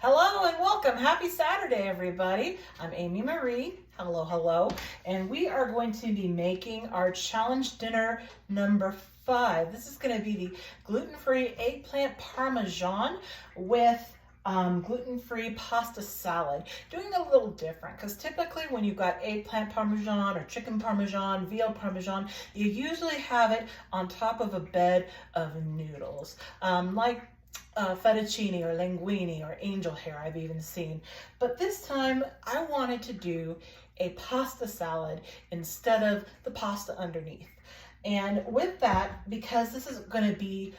Hello and welcome. Happy Saturday, everybody. I'm Amy Marie. Hello, hello. And we are going to be making our challenge dinner number 5. This is going to be the gluten-free eggplant parmesan with gluten-free pasta salad. Doing a little different because typically when you've got eggplant parmesan or chicken parmesan, veal parmesan, you usually have it on top of a bed of noodles, like fettuccine or linguine or angel hair I've even seen. But this time I wanted to do a pasta salad instead of the pasta underneath. And with that, because this is going to be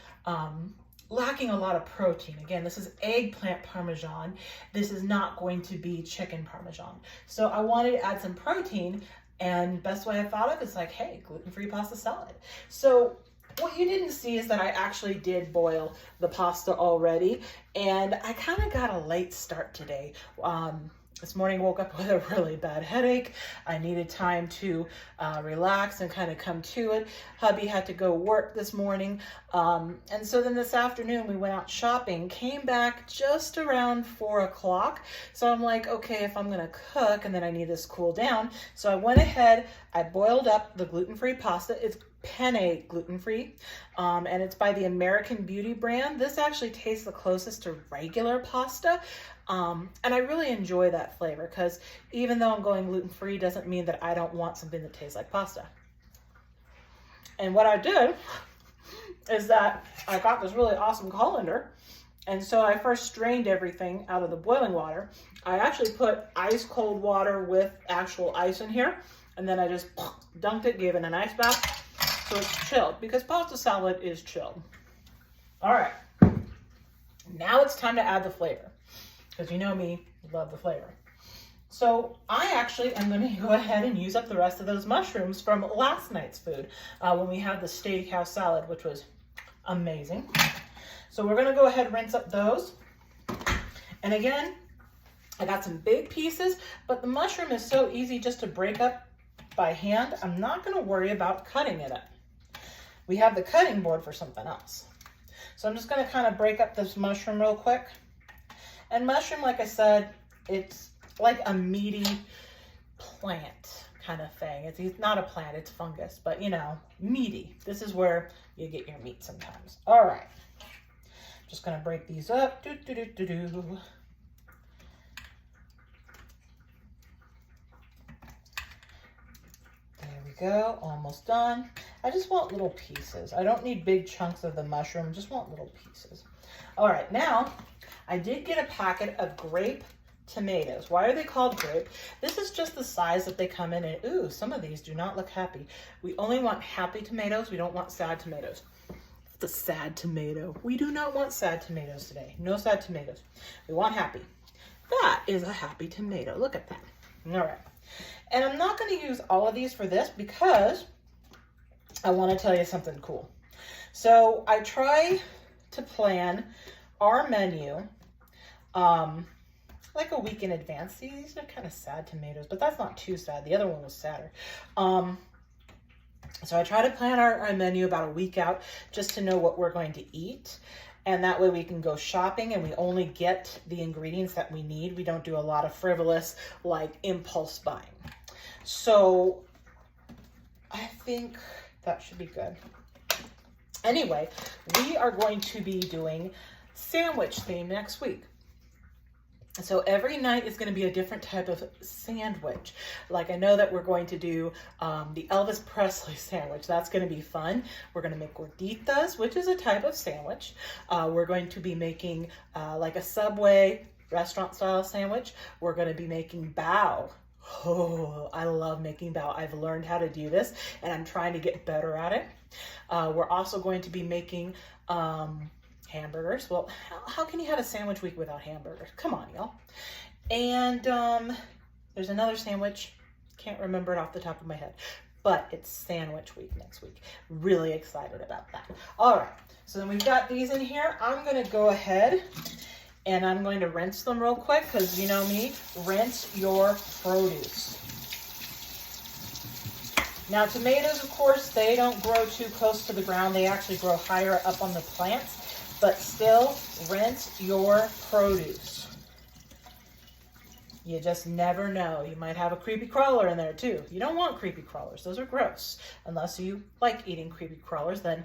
lacking a lot of protein. Again, this is eggplant parmesan. This is not going to be chicken parmesan. So I wanted to add some protein, and best way I thought of is like, hey, gluten-free pasta salad. So what you didn't see is that I actually did boil the pasta already, and I kind of got a late start today. This morning woke up with a really bad headache. I needed time to relax and kind of come to it. Hubby had to go work this morning. And so then this afternoon we went out shopping, came back just around 4 o'clock. So I'm like, okay, if I'm gonna cook and then I need this to cool down. So I went ahead, I boiled up the gluten-free pasta. It's penne gluten-free, and it's by the American Beauty brand. This actually tastes the closest to regular pasta. And I really enjoy that flavor because even though I'm going gluten-free doesn't mean that I don't want something that tastes like pasta. And what I did is that I got this really awesome colander. And so I first strained everything out of the boiling water. I actually put ice cold water with actual ice in here. And then I just dunked it, gave it an ice bath. So it's chilled because pasta salad is chilled. All right, now it's time to add the flavor. Because you know me, love the flavor. So I actually am going to go ahead and use up the rest of those mushrooms from last night's food when we had the steakhouse salad, which was amazing. So we're going to go ahead and rinse up those. And again, I got some big pieces, but the mushroom is so easy just to break up by hand. I'm not going to worry about cutting it up. We have the cutting board for something else. So I'm just going to kind of break up this mushroom real quick. And mushroom, like I said, it's like a meaty plant kind of thing. It's not a plant, it's fungus, but you know, meaty. This is where you get your meat sometimes. All right, just gonna break these up. There we go, almost done. I just want little pieces. I don't need big chunks of the mushroom, just want little pieces. All right, now, I did get a packet of grape tomatoes. Why are they called grape? This is just the size that they come in, and ooh, some of these do not look happy. We only want happy tomatoes. We don't want sad tomatoes. The sad tomato. We do not want sad tomatoes today. No sad tomatoes. We want happy. That is a happy tomato. Look at that. All right. And I'm not going to use all of these for this because I want to tell you something cool. So I try to plan our menu like a week in advance. See, these are kind of sad tomatoes, but that's not too sad. The other one was sadder. So I try to plan our menu about a week out just to know what we're going to eat. And that way we can go shopping and we only get the ingredients that we need. We don't do a lot of frivolous, like impulse buying. So I think that should be good. Anyway, we are going to be doing sandwich theme next week. So every night is going to be a different type of sandwich. Like I know that we're going to do the Elvis Presley sandwich. That's going to be fun. We're going to make gorditas, which is a type of sandwich. We're going to be making like a Subway restaurant style sandwich. We're going to be making bao. Oh, I love making bao. I've learned how to do this and I'm trying to get better at it. We're also going to be making hamburgers. Well, how can you have a sandwich week without hamburgers? Come on, y'all. And there's another sandwich. Can't remember it off the top of my head. But it's sandwich week next week. Really excited about that. All right. So then we've got these in here. I'm going to go ahead and I'm going to rinse them real quick because you know me, rinse your produce. Now tomatoes, of course, they don't grow too close to the ground. They actually grow higher up on the plants, but still rinse your produce. You just never know. You might have a creepy crawler in there too. You don't want creepy crawlers. Those are gross. Unless you like eating creepy crawlers, then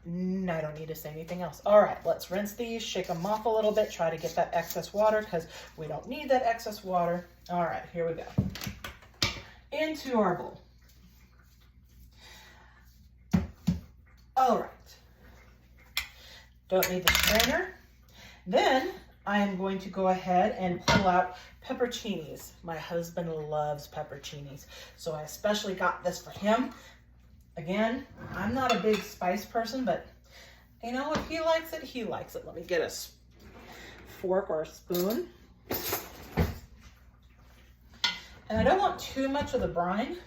I don't need to say anything else. All right, let's rinse these, shake them off a little bit, try to get that excess water because we don't need that excess water. All right, here we go. Into our bowl. All right. Don't need the strainer. Then I am going to go ahead and pull out pepperoncinis. My husband loves pepperoncinis, so I especially got this for him. Again, I'm not a big spice person, but you know, if he likes it, he likes it. Let me get a fork or a spoon. And I don't want too much of the brine.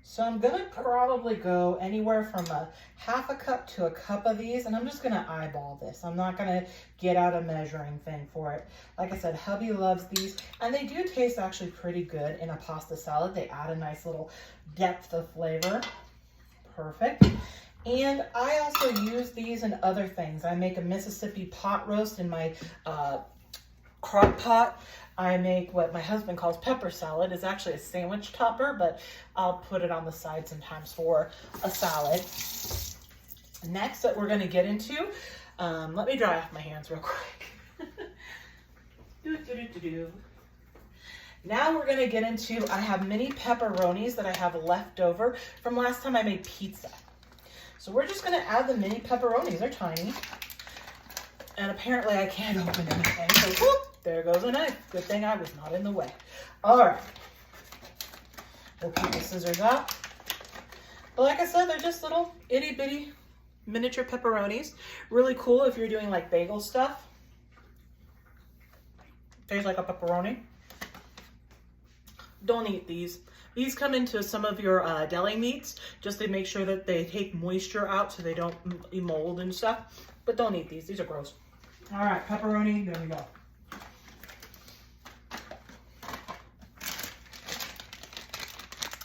So I'm gonna probably go anywhere from a half a cup to a cup of these, and I'm just gonna eyeball this. I'm not gonna get out a measuring thing for it. Like I said, hubby loves these, and they do taste actually pretty good in a pasta salad. They add a nice little depth of flavor. Perfect. And I also use these in other things. I make a Mississippi pot roast in my crock pot. I make what my husband calls pepper salad. It's actually a sandwich topper, but I'll put it on the side sometimes for a salad. Next that we're gonna get into, let me dry off my hands real quick. Now we're gonna get into, I have mini pepperonis that I have left over from last time I made pizza. So we're just gonna add the mini pepperonis. They're tiny. And apparently I can't open anything, so whoop, there goes a knife. Good thing I was not in the way. All right. We'll keep the scissors out. But like I said, they're just little itty bitty miniature pepperonis. Really cool if you're doing like bagel stuff. Tastes like a pepperoni. Don't eat these. These come into some of your deli meats just to make sure that they take moisture out so they don't mold and stuff. But don't eat these. These are gross. All right, pepperoni, there we go.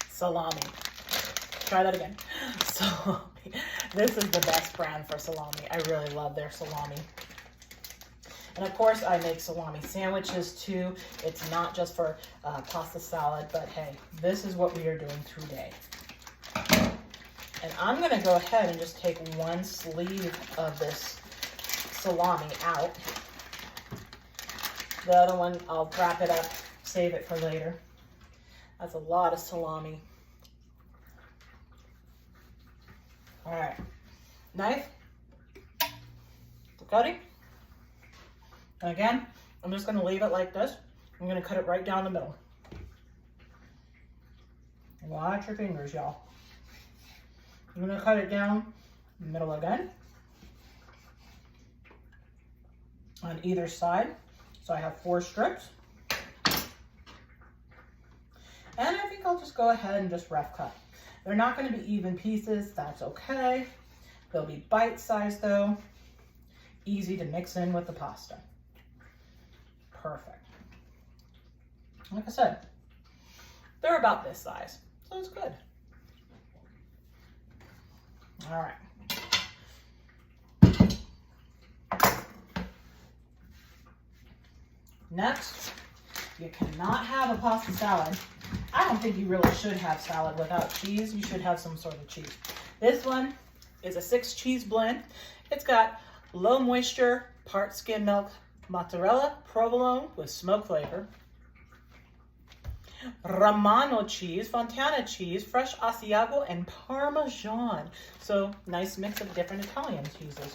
Salami. Try that again. Salami. This is the best brand for salami. I really love their salami. And of course, I make salami sandwiches too. It's not just for pasta salad, but hey, this is what we are doing today. And I'm gonna go ahead and just take one sleeve of this salami out. The other one, I'll wrap it up, save it for later. That's a lot of salami. All right, knife, cutting. And again, I'm just gonna leave it like this. I'm gonna cut it right down the middle. Watch your fingers, y'all. I'm gonna cut it down the middle again. On either side. So I have 4 strips. And I think I'll just go ahead and just rough cut. They're not gonna be even pieces, that's okay. They'll be bite-sized though. Easy to mix in with the pasta. Perfect. Like I said, they're about this size, so it's good. All right. Next, you cannot have a pasta salad. I don't think you really should have salad without cheese. You should have some sort of cheese. This one is a 6 cheese blend. It's got low moisture, part skim milk, mozzarella, provolone with smoke flavor, Romano cheese, Fontana cheese, fresh Asiago, and Parmigiana. So nice mix of different Italian cheeses.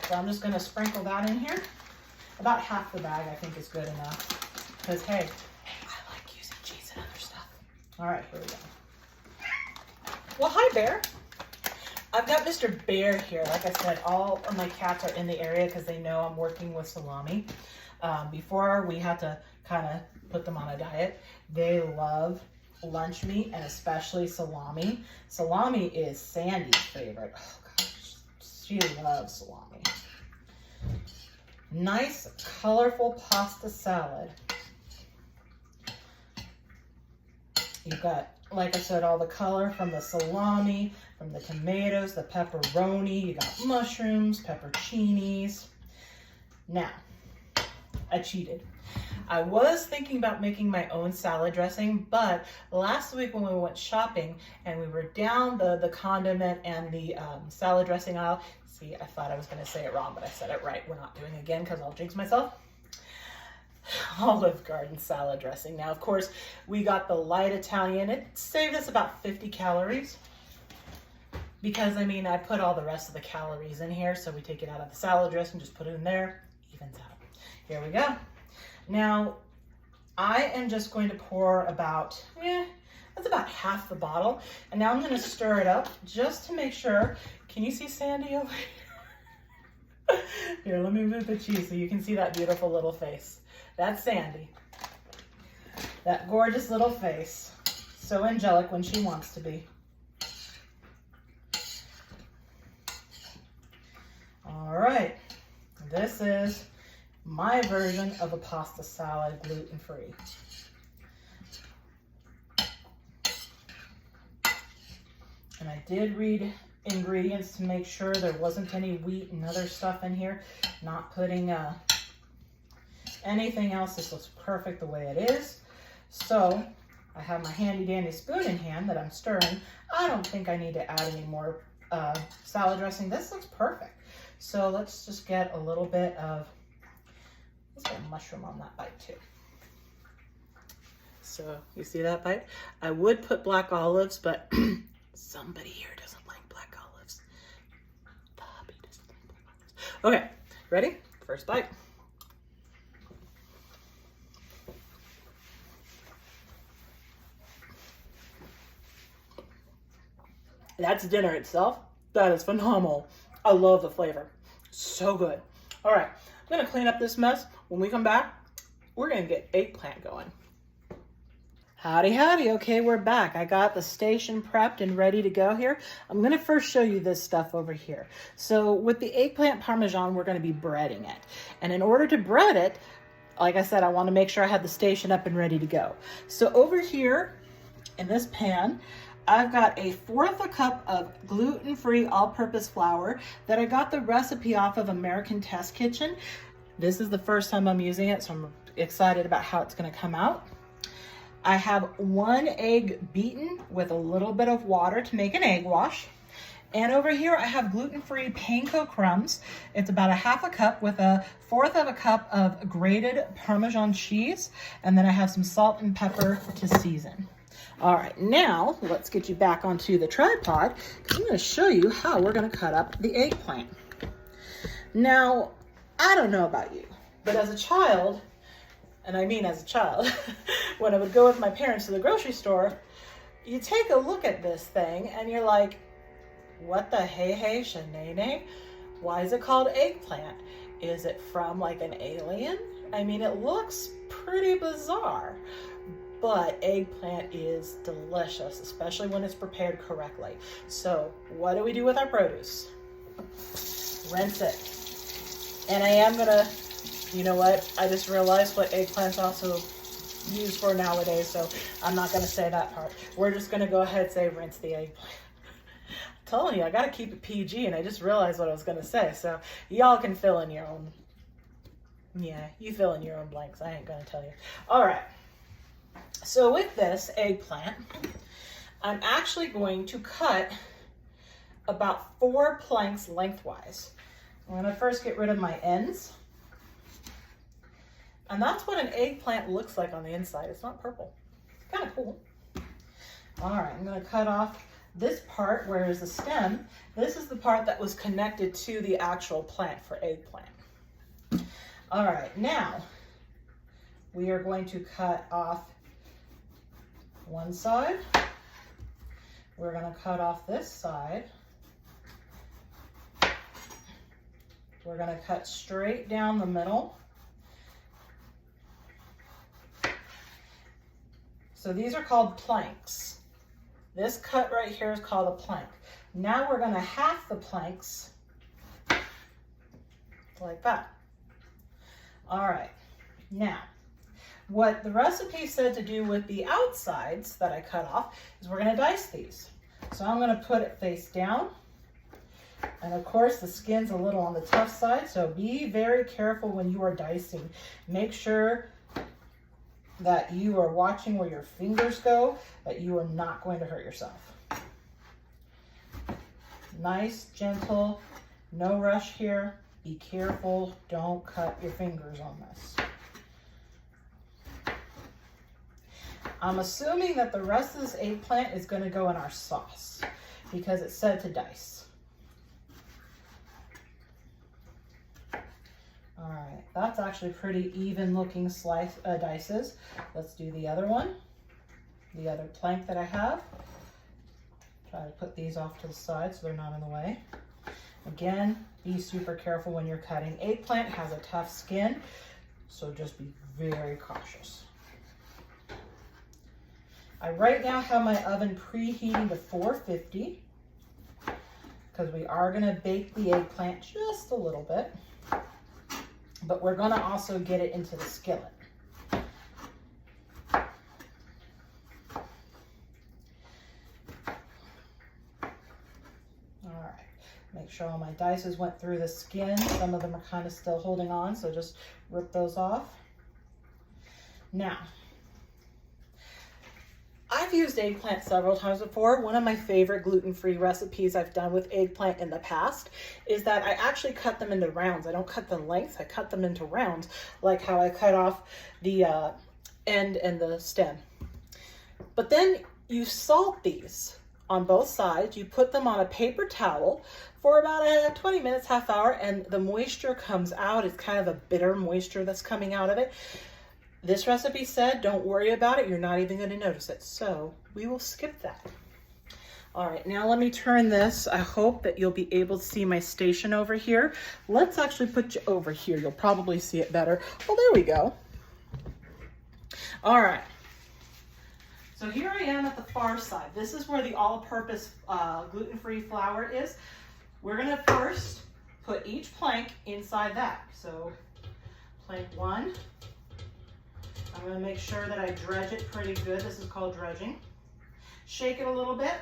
So I'm just gonna sprinkle that in here. About half the bag I think is good enough. Because hey, I like using cheese and other stuff. All right, here we go. Well, hi Bear. I've got Mr. Bear here. Like I said, all of my cats are in the area because they know I'm working with salami. Before we had to kind of put them on a diet. They love lunch meat and especially salami. Salami is Sandy's favorite. Oh gosh, she loves salami. Nice, colorful pasta salad. You've got like I said, all the color from the salami, from the tomatoes, the pepperoni. You got mushrooms, pepperoncinis. Now, I cheated. I was thinking about making my own salad dressing, but last week when we went shopping and we were down the condiment and the salad dressing aisle, see, I thought I was going to say it wrong, but I said it right. We're not doing it again because I'll jinx myself. Olive Garden salad dressing. Now, of course, we got the light Italian. It saved us about 50 calories because, I mean, I put all the rest of the calories in here, so we take it out of the salad dressing, just put it in there, evens out. Here we go. Now, I am just going to pour about, that's about half the bottle. And now I'm going to stir it up just to make sure. Can you see Sandy over here? Here, let me move the cheese so you can see that beautiful little face. That's Sandy. That gorgeous little face. So angelic when she wants to be. All right. This is my version of a pasta salad, gluten-free. And I did read ingredients to make sure there wasn't any wheat and other stuff in here. Not putting anything else. This looks perfect the way it is. So I have my handy dandy spoon in hand that I'm stirring. I don't think I need to add any more salad dressing. This looks perfect. So let's just get a little bit of, let's get a mushroom on that bite too. So you see that bite? I would put black olives, but somebody here doesn't like black olives. The hubby doesn't like black olives. Okay, ready? First bite. That's dinner itself. That is phenomenal. I love the flavor. So good. All right, I'm gonna clean up this mess. When we come back, we're gonna get eggplant going. Howdy, howdy. Okay, we're back. I got the station prepped and ready to go here. I'm gonna first show you this stuff over here. So with the eggplant Parmesan, we're gonna be breading it. And in order to bread it, like I said, I wanna make sure I have the station up and ready to go. So over here in this pan, I've got 1/4 cup of gluten-free all-purpose flour that I got the recipe off of American Test Kitchen. This is the first time I'm using it, so I'm excited about how it's gonna come out. I have 1 egg beaten with a little bit of water to make an egg wash. And over here I have gluten-free panko crumbs. It's about 1/2 cup with 1/4 cup of grated Parmesan cheese. And then I have some salt and pepper to season. All right, now let's get you back onto the tripod because I'm going to show you how we're going to cut up the eggplant. Now, I don't know about you, but as a child, and I mean as a child, when I would go with my parents to the grocery store, you take a look at this thing and you're like, what the hey shenane? Why is it called eggplant? Is it from like an alien? I mean, it looks pretty bizarre. But eggplant is delicious, especially when it's prepared correctly. So what do we do with our produce? Rinse it. And I am gonna, you know what? I just realized what eggplant's also used for nowadays, so I'm not gonna say that part. We're just gonna go ahead and say rinse the eggplant. I'm telling you, I gotta keep it PG, and I just realized what I was gonna say. So y'all can fill in your own, you fill in your own blanks. I ain't gonna tell you. All right. So with this eggplant, I'm actually going to cut about 4 planks lengthwise. I'm going to first get rid of my ends. And that's what an eggplant looks like on the inside. It's not purple. It's kind of cool. All right, I'm going to cut off this part where is the stem. This is the part that was connected to the actual plant for eggplant. All right, now we are going to cut off one side. We're going to cut off this side. We're going to cut straight down the middle. So these are called planks. This cut right here is called a plank. Now we're going to half the planks like that. All right. Now, What the recipe said to do with the outsides that I cut off is we're gonna dice these. So I'm gonna put it face down. And of course the skin's a little on the tough side, so be very careful when you are dicing. Make sure that you are watching where your fingers go, that you are not going to hurt yourself. Nice, gentle, no rush here. Be careful, don't cut your fingers on this. I'm assuming that the rest of this eggplant is going to go in our sauce because it said to dice. All right, that's actually pretty even looking dices. Let's do the other one, the other plank that I have. Try to put these off to the side so they're not in the way. Again, be super careful when you're cutting. Eggplant has a tough skin, so just be very cautious. I right now have my oven preheating to 450 because we are going to bake the eggplant just a little bit, but we're going to also get it into the skillet. All right, make sure all my dices went through the skin. Some of them are kind of still holding on, so just rip those off. Now, I've used eggplant several times before. One of my favorite gluten-free recipes I've done with eggplant in the past is that I actually cut them into rounds. I don't cut them lengths, I cut them into rounds, like how I cut off the end and the stem. But then you salt these on both sides. You put them on a paper towel for about 20 minutes, half hour, and the moisture comes out. It's kind of a bitter moisture that's coming out of it. This recipe said, don't worry about it. You're not even going to notice it. So we will skip that. All right, now let me turn this. I hope that you'll be able to see my station over here. Let's actually put you over here. You'll probably see it better. Well, there we go. All right. So here I am at the far side. This is where the all-purpose gluten-free flour is. We're going to first put each plank inside that. So plank 1. I'm going to make sure that I dredge it pretty good. This is called dredging. Shake it a little bit.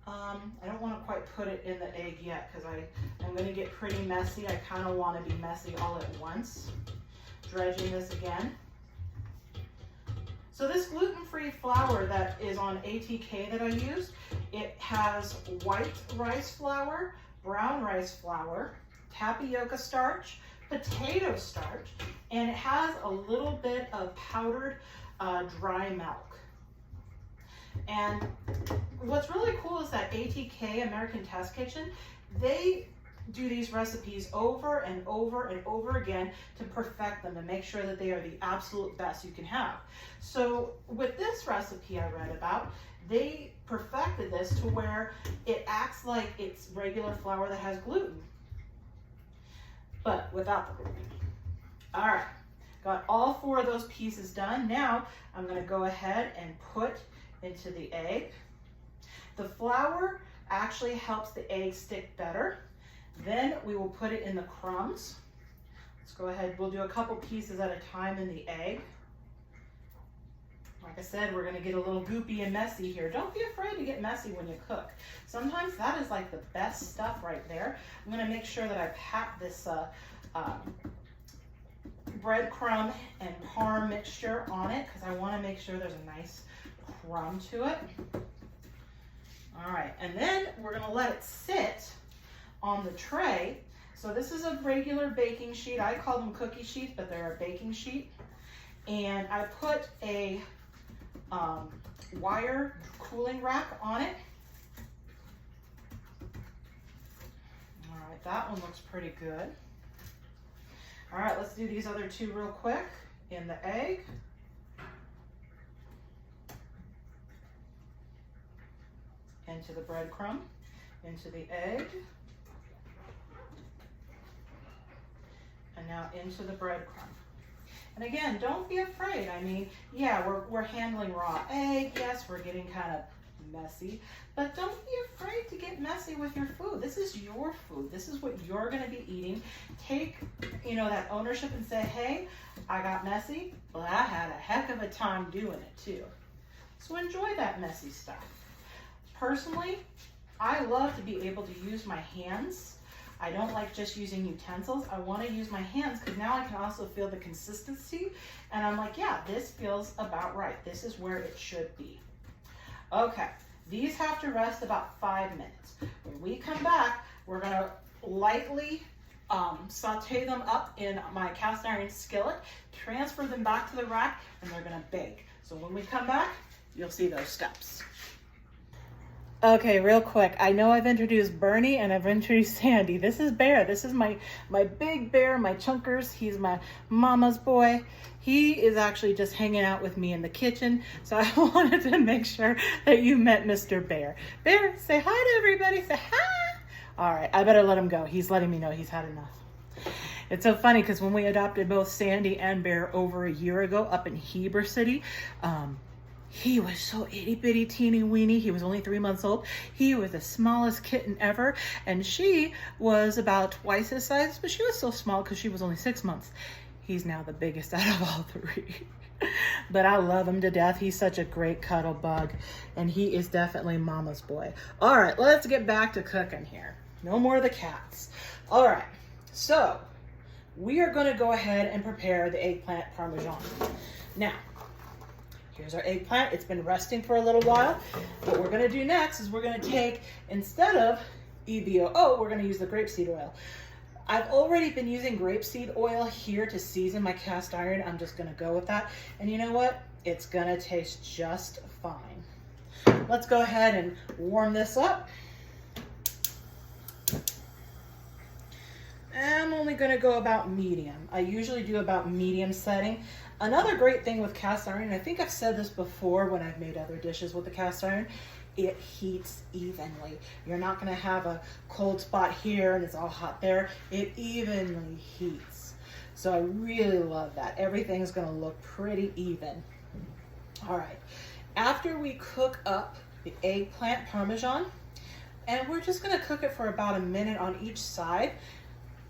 I don't want to quite put it in the egg yet because I'm going to get pretty messy. I kind of want to be messy all at once. Dredging this again. So this gluten-free flour that is on ATK that I used, it has white rice flour, brown rice flour, tapioca starch, potato starch, and it has a little bit of powdered dry milk. And what's really cool is that ATK, American Test Kitchen, they do these recipes over and over and over again to perfect them and make sure that they are the absolute best you can have. So with this recipe I read about, they perfected this to where it acts like it's regular flour that has gluten, but without the gluten. All right, got all 4 of those pieces done. Now I'm going to go ahead and put into the egg. The flour actually helps the egg stick better. Then we will put it in the crumbs. Let's go ahead, we'll do a couple pieces at a time in the egg. Like I said, we're going to get a little goopy and messy here. Don't be afraid to get messy when you cook. Sometimes that is like the best stuff right there. I'm going to make sure that I pat this breadcrumb and parm mixture on it because I want to make sure there's a nice crumb to it. All right, and then we're going to let it sit on the tray. So this is a regular baking sheet. I call them cookie sheets, but they're a baking sheet. And I put a wire cooling rack on it. All right, that one looks pretty good. All right, let's do these other 2 real quick. In the egg. Into the breadcrumb. Into the egg. And now into the breadcrumb. And again, don't be afraid. I mean, yeah, we're handling raw egg. Yes, we're getting kind of messy, but don't be afraid to get messy with your food. This is your food. This is what you're gonna be eating. Take, that ownership and say, hey, I got messy, but I had a heck of a time doing it too. So enjoy that messy stuff. Personally, I love to be able to use my hands. I don't like just using utensils. I want to use my hands because now I can also feel the consistency. And I'm like, yeah, this feels about right. This is where it should be. Okay, these have to rest about 5 minutes. When we come back, we're going to lightly saute them up in my cast iron skillet, transfer them back to the rack, and they're going to bake. So when we come back, you'll see those steps. Okay, real quick. I know I've introduced Bernie and I've introduced Sandy. This is Bear. This is my big bear, my chunkers. He's my mama's boy. He is actually just hanging out with me in the kitchen. So I wanted to make sure that you met Mr. Bear. Bear, say hi to everybody. Say hi. All right, I better let him go. He's letting me know he's had enough. It's so funny because when we adopted both Sandy and Bear over a year ago up in Heber City, he was so itty bitty teeny weeny. He was only 3 months old. He was the smallest kitten ever. And she was about twice his size, but she was still small because she was only 6 months. He's now the biggest out of all three. But I love him to death. He's such a great cuddle bug. And he is definitely mama's boy. All right, let's get back to cooking here. No more of the cats. All right, so we are going to go ahead and prepare the eggplant parmesan. Now, here's our eggplant. It's been resting for a little while. What we're going to do next is we're going to take, instead of EVOO, we're going to use the grapeseed oil. I've already been using grapeseed oil here to season my cast iron. I'm just going to go with that. And you know what? It's going to taste just fine. Let's go ahead and warm this up. I'm only going to go about medium. I usually do about medium setting. Another great thing with cast iron, and I think I've said this before when I've made other dishes with the cast iron, it heats evenly. You're not going to have a cold spot here and it's all hot there. It evenly heats. So I really love that. Everything's going to look pretty even. All right. After we cook up the eggplant parmesan, and we're just going to cook it for about a minute on each side,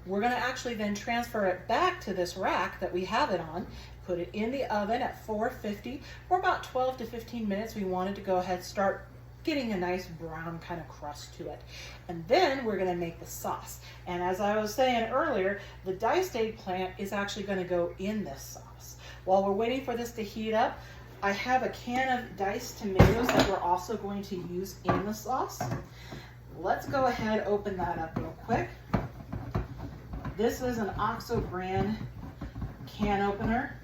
we're going to actually then transfer it back to this rack that we have it on, put it in the oven at 450 for about 12 to 15 minutes. We wanted to go ahead and start getting a nice brown kind of crust to it. And then we're going to make the sauce. And as I was saying earlier, the diced eggplant is actually going to go in this sauce. While we're waiting for this to heat up, I have a can of diced tomatoes that we're also going to use in the sauce. Let's go ahead and open that up real quick. This is an OXO brand can opener.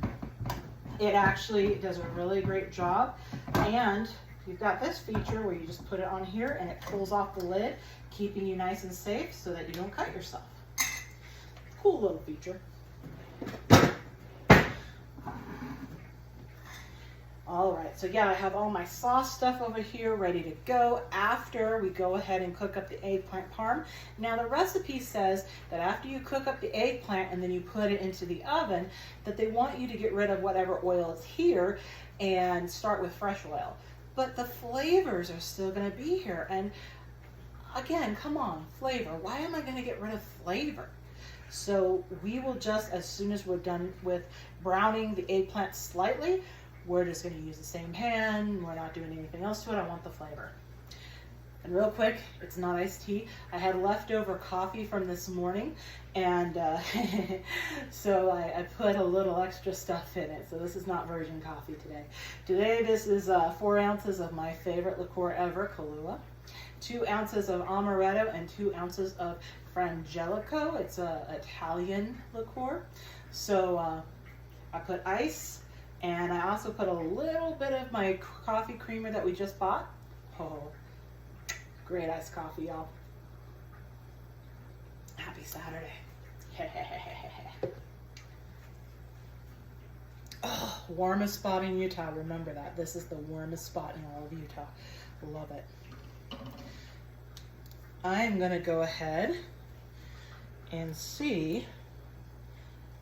It actually does a really great job. And you've got this feature where you just put it on here and it pulls off the lid, keeping you nice and safe so that you don't cut yourself. Cool little feature. All right, so yeah, I have all my sauce stuff over here ready to go after we go ahead and cook up the eggplant parm. Now the recipe says that after you cook up the eggplant and then you put it into the oven, that they want you to get rid of whatever oil is here and start with fresh oil. But the flavors are still gonna be here. And again, come on, flavor. Why am I gonna get rid of flavor? So we will just, as soon as we're done with browning the eggplant slightly, we're just going to use the same pan. We're not doing anything else to it. I want the flavor. And real quick, it's not iced tea. I had leftover coffee from this morning, and so I put a little extra stuff in it. So this is not virgin coffee today. Today, this is 4 ounces of my favorite liqueur ever, Kahlua, 2 ounces of amaretto, and 2 ounces of Frangelico. It's an Italian liqueur. So I put ice. And I also put a little bit of my coffee creamer that we just bought. Oh, great iced coffee, y'all. Happy Saturday. Oh, warmest spot in Utah. Remember that. This is the warmest spot in all of Utah. Love it. I'm going to go ahead and see.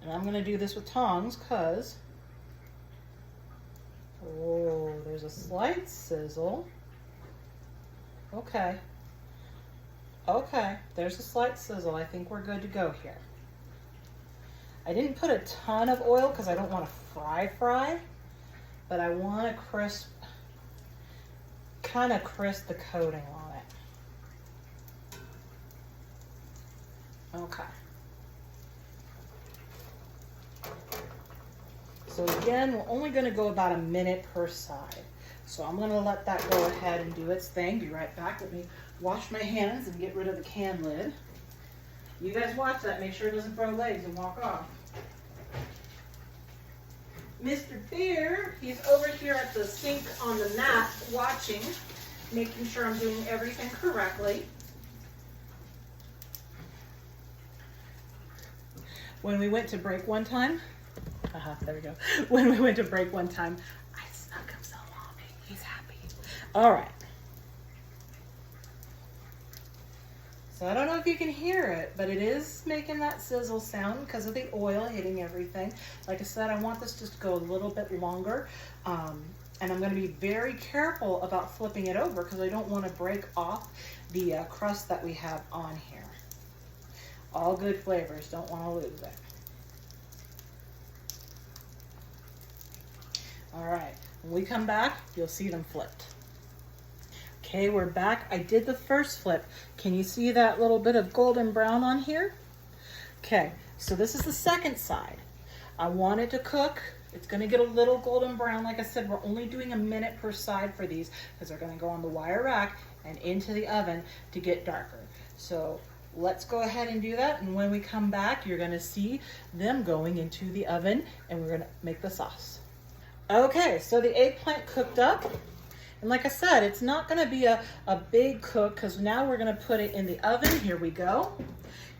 And I'm going to do this with tongs because... oh, there's a slight sizzle. Okay. Okay, there's a slight sizzle. I think we're good to go here. I didn't put a ton of oil because I don't want to fry, but I want to kind of crisp the coating on it. Okay. So again, we're only going to go about a minute per side. So I'm going to let that go ahead and do its thing. Be right back. Let me wash my hands and get rid of the can lid. You guys watch that. Make sure it doesn't throw legs and walk off. Mr. Bear, he's over here at the sink on the mat watching, making sure I'm doing everything correctly. When we went to break one time, there we go. When we went to break one time, I snuck him some on me. He's happy. All right. So I don't know if you can hear it, but it is making that sizzle sound because of the oil hitting everything. Like I said, I want this just to go a little bit longer. And I'm going to be very careful about flipping it over because I don't want to break off the crust that we have on here. All good flavors, don't want to lose it. All right, when we come back, you'll see them flipped. Okay, we're back. I did the first flip. Can you see that little bit of golden brown on here? Okay, so this is the second side. I want it to cook. It's gonna get a little golden brown. Like I said, we're only doing a minute per side for these because they're gonna go on the wire rack and into the oven to get darker. So let's go ahead and do that. And when we come back, you're gonna see them going into the oven and we're gonna make the sauce. Okay, so the eggplant cooked up. And like I said, it's not gonna be a big cook because now we're gonna put it in the oven. Here we go.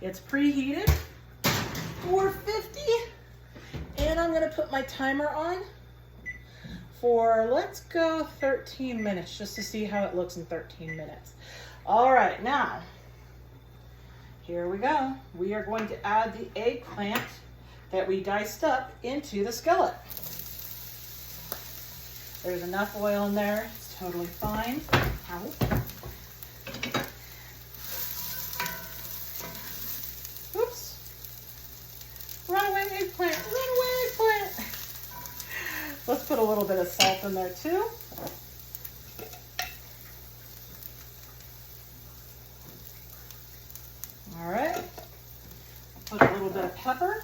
It's preheated, 450. And I'm gonna put my timer on for, let's go 13 minutes just to see how it looks in 13 minutes. All right, now, here we go. We are going to add the eggplant that we diced up into the skillet. There's enough oil in there. It's totally fine. Ow. Oops. Run away, eggplant. Run away, eggplant. Let's put a little bit of salt in there too. All right. Put a little bit of pepper.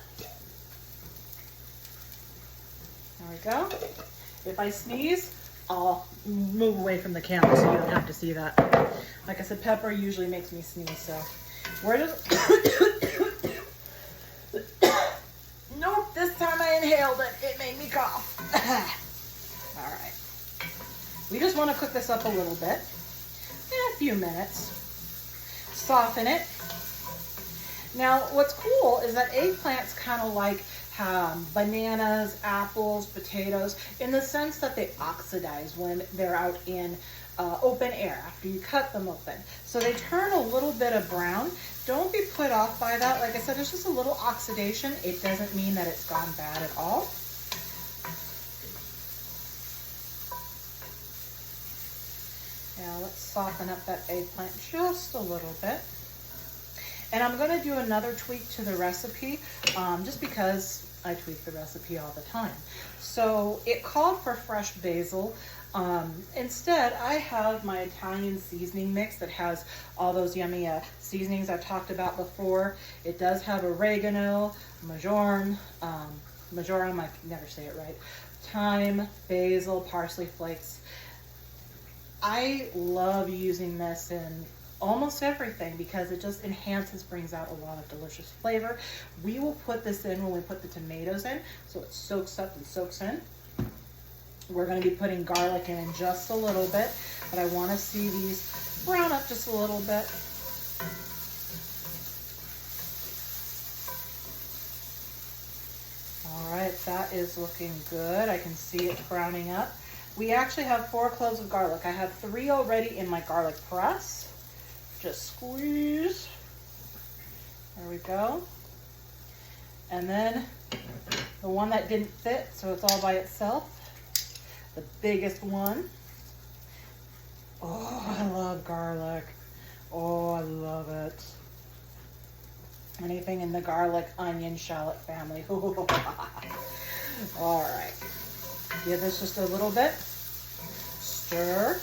There we go. If I sneeze, I'll move away from the camera so you don't have to see that. Like I said, pepper usually makes me sneeze, so. Where does Nope, this time I inhaled it. It made me cough. All right. We just want to cook this up a little bit. In a few minutes. Soften it. Now, what's cool is that eggplant's kind of like bananas, apples, potatoes, in the sense that they oxidize when they're out in open air after you cut them open. So they turn a little bit of brown. Don't be put off by that. Like I said, it's just a little oxidation. It doesn't mean that it's gone bad at all. Now let's soften up that eggplant just a little bit. And I'm going to do another tweak to the recipe just because I tweak the recipe all the time. So it called for fresh basil. Instead, I have my Italian seasoning mix that has all those yummy seasonings I've talked about before. It does have oregano, marjoram, I can never say it right, thyme, basil, parsley flakes. I love using this in almost everything because it just enhances, brings out a lot of delicious flavor. We will put this in when we put the tomatoes in, so it soaks up and soaks in. We're going to be putting garlic in just a little bit, but I want to see these brown up just a little bit. All right, that is looking good. I can see it browning up. We actually have 4 cloves of garlic. I have 3 already in my garlic press. Just squeeze. There we go. And then the one that didn't fit, so it's all by itself, the biggest one. Oh, I love garlic. Oh, I love it. Anything in the garlic, onion, shallot family. All right. Give this just a little bit. Stir.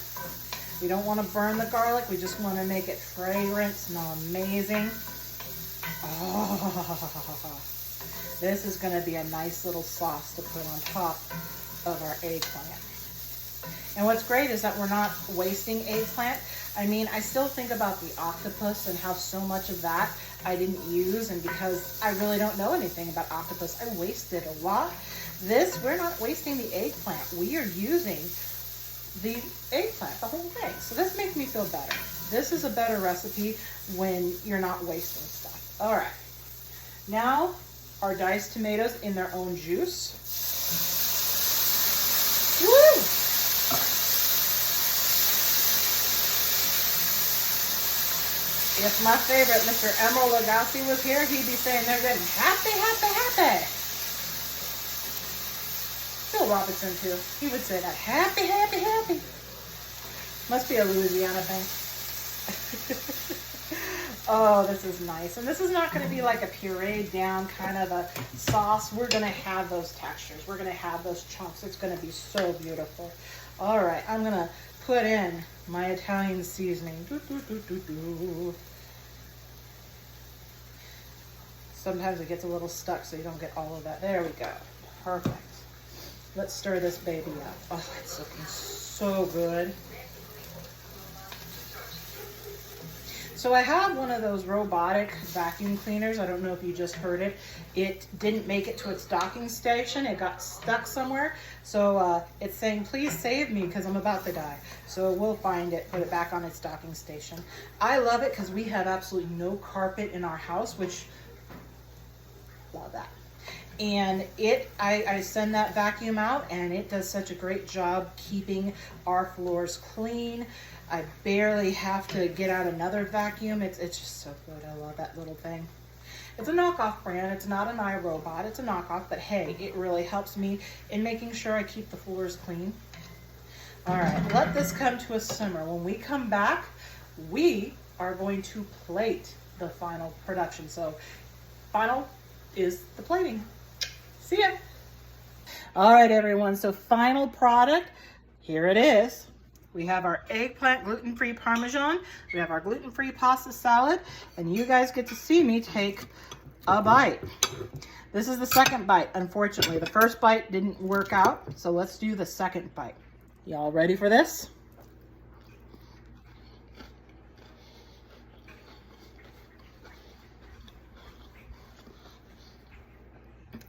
We don't want to burn the garlic. We just want to make it fragrant, smell amazing. Oh, this is going to be a nice little sauce to put on top of our eggplant. And what's great is that we're not wasting eggplant. I mean, I still think about the octopus and how so much of that I didn't use, and because I really don't know anything about octopus, I wasted a lot. This, we're not wasting the eggplant. We are using the eggplant, the whole thing. So this makes me feel better. This is a better recipe when you're not wasting stuff. All right. Now, our diced tomatoes in their own juice. Woo! If my favorite, Mr. Emerald Lagasse, was here, he'd be saying they're getting happy, happy, happy. Phil Robinson, too. He would say that. Happy, happy, happy. Must be a Louisiana thing. Oh, this is nice. And this is not going to be like a pureed down kind of a sauce. We're going to have those textures. We're going to have those chunks. It's going to be so beautiful. All right, I'm going to put in my Italian seasoning. Sometimes it gets a little stuck, so you don't get all of that. There we go. Perfect. Let's stir this baby up. Oh, it's looking so good. So I have one of those robotic vacuum cleaners. I don't know if you just heard it. It didn't make it to its docking station. It got stuck somewhere. So it's saying, please save me because I'm about to die. So we'll find it, put it back on its docking station. I love it because we have absolutely no carpet in our house, which, love that. And I send that vacuum out and it does such a great job keeping our floors clean. I barely have to get out another vacuum. It's just so good. I love that little thing. It's a knockoff brand. It's not an iRobot. It's a knockoff, but hey, it really helps me in making sure I keep the floors clean. All right, let this come to a simmer. When we come back, we are going to plate the final production. So final is the plating. See ya. All right, everyone. So final product, here it is. We have our eggplant gluten-free Parmesan. We have our gluten-free pasta salad. And you guys get to see me take a bite. This is the second bite, unfortunately. The first bite didn't work out, so let's do the second bite. Y'all ready for this?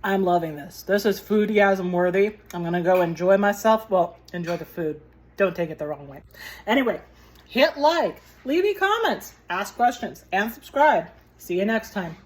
I'm loving this. This is foodiasm worthy. I'm gonna go enjoy myself. Well, enjoy the food. Don't take it the wrong way. Anyway, hit like, leave me comments, ask questions, and subscribe. See you next time.